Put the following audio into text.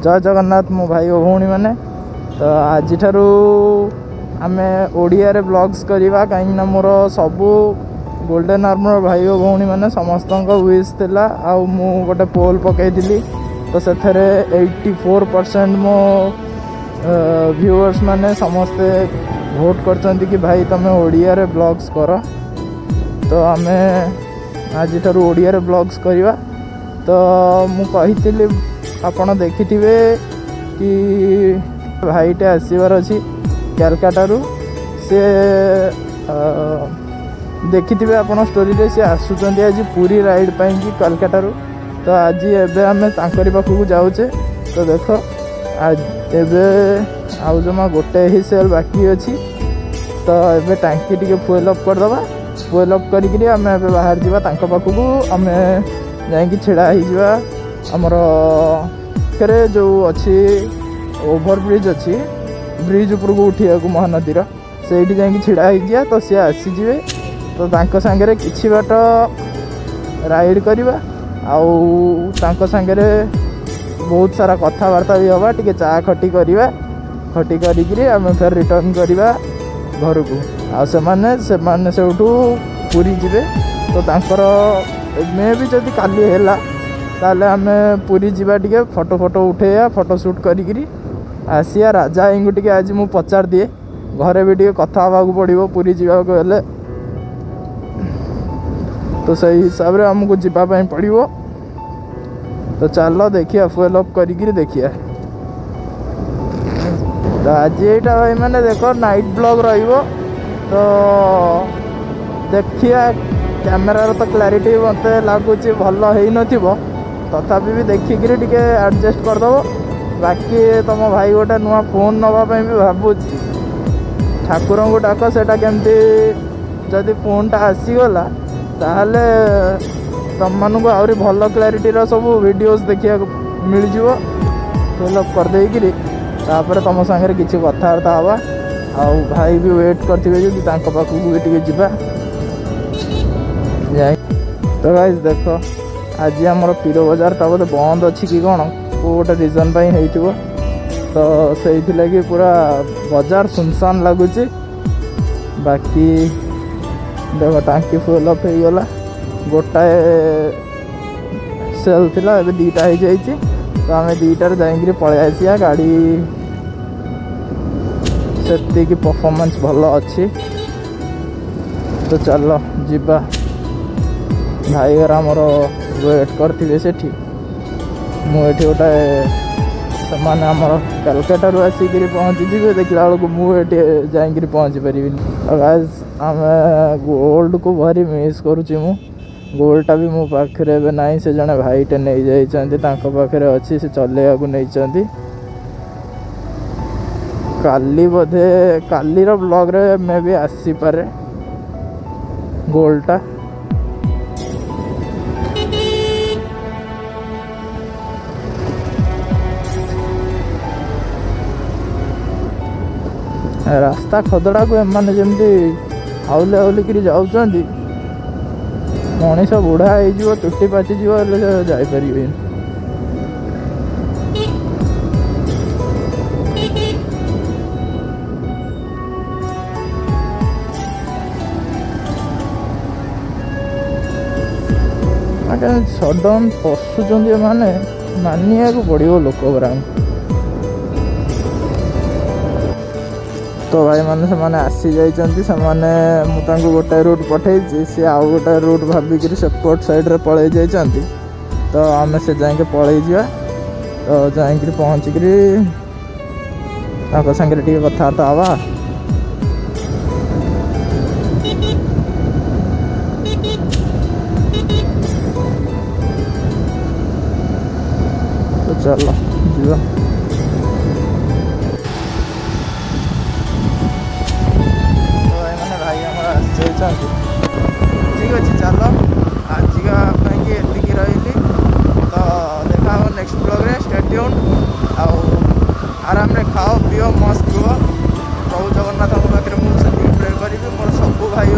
जय जगन्नाथ मो भाई और भौणी मैंने तो आज आमे ओडिया रे ब्लॉग्स करवा कहीं मोर सबू गोल्डन आर्मर भाई और भौणी मैंने समस्त विश थिला आउ मु गोटे पोल पकईली तो से 84% मो व्यूअर्स माने समस्ते भोट करचंती कि भाई तुम ओडिया रे ब्लॉग्स कर तो आमे आज ओडिया रे ब्लॉग्स करवा तो मु कही आपण देखिथिबे कि भाईटे आसबार अच्छी कलकातारू से देखिथिबे आपण स्टोरी रे से आसुचंदी आज पूरी राइड पाई कि कलकातारू तो आज एबे आमे तांकरी पाखु जाउचे तो देख आज एबे आउ जमा गोटे ही सेल बाकी अच्छी तो एबे टांकी टिके फुएल अप करदबा फुएल अप करिकरी आमे एबे बाहर जीवा तांको पाखु आमे जाई छिड़ा ही जीवा हमर करे जो अच्छी ओभर ब्रिज अच्छी ब्रिज ऊपर को उठिया को महानदीर से जाकि छिड़ा हो जा तो सी आसीजे तो तांको सांगरे किछि बाट राइड करवा आउ तांको सांगरे बहुत सारा कथबार्ता भी हवा टिके चा खटी करवा खटी करी आम फिर रिटर्न करवा घर को आ से पूरी जीवे तो तांकर मे भी जदि काली हैला ताले आमे पूरी जीवा टिके फोटो फोटो उठेया फोटो शूट करी आसिया राजा हिंगु टिके आज मु पचार दिए घरे भी टिके कथा हवा पड़ो पूरी जीवा को हेले तो सही हिसाब रे हमको जीवा पई पड़िबो तो चलो देखिया फुएल अप करी देखिया तो आज यहाँ भाई मैंने देखो नाइट ब्लॉग रहिबो तो देखिया कैमेरार तो क्लारिटी मत लगुच भल है नथिबो तथापि भी देखिकी टिके एडजस्ट करदेव बाकी तुम भाई गोटे नुआ फोन नापी भी भावुची ठाकुर को डाक से केमती जदि फोनटा आसीगला ताहले तुम मानक आहरी भल क्लारिटीर सब वीडियोस देखा मिल जाव फिलअप करदेकरी तापर तुम सागर किसी कथबार्ता हवा आउ भाई भी वेट करते जो पाखक भी टे जा तो गाइस देख आज आमर पीर बजारटा बोधे बंद अच्छी कि कौन को गोटे रिजन हो तो से लगी पूरा बाजार सुनसान लगुच बाकी देख टांकी फुल अप हो गला गोटाए सेल थिला एबे दीटा हो जाइए तो आम दीटार जाइए पलि आसिया गाड़ी से परफॉर्मेंस भल अच्छी तो चलो जीवा भाई घर आमर वेट करते से मुझे गोटे से कलकातारू आसिक पहुँची जी देखला बेलू मुझे जाकि पहुँची पारि आम गोल्ड को भारी मिस करुच्ची मु गोल्डटा भी मो पाखे ना से जड़े भाईटे नहीं जाइए पाखे अच्छी से चलैया को नहीं काली बोधे कालीर ब्लॉग रे मे भी आसीपे गोल्डटा रास्ता खदड़ा को एम जमी हाउले हाउलिक जाऊँच मनीष बुढ़ा हो टुटी पाचि जापर सडन पशुंट माने मानिया को पड़ो लोक गुरा तो भाई मैंने से माने आसी जाइए से गोटे रूट पठे सी आउ गोटे रूट भाविक सेपट साइड रे पलि जाइए तो आम से जाके पलि जा तो जाकि पहुँचिक सागर टे कथबार्ता हवा तो चलो जीवा ठीक अच्छे चलो आज एतिक रही तो देखा नेक्स्ट ब्लॉग रे स्टे ट्यून आराम खाओ पिओ मस्त रुह प्रभु जगन्नाथ पाखे मुझे प्रे करी मोर सब भाई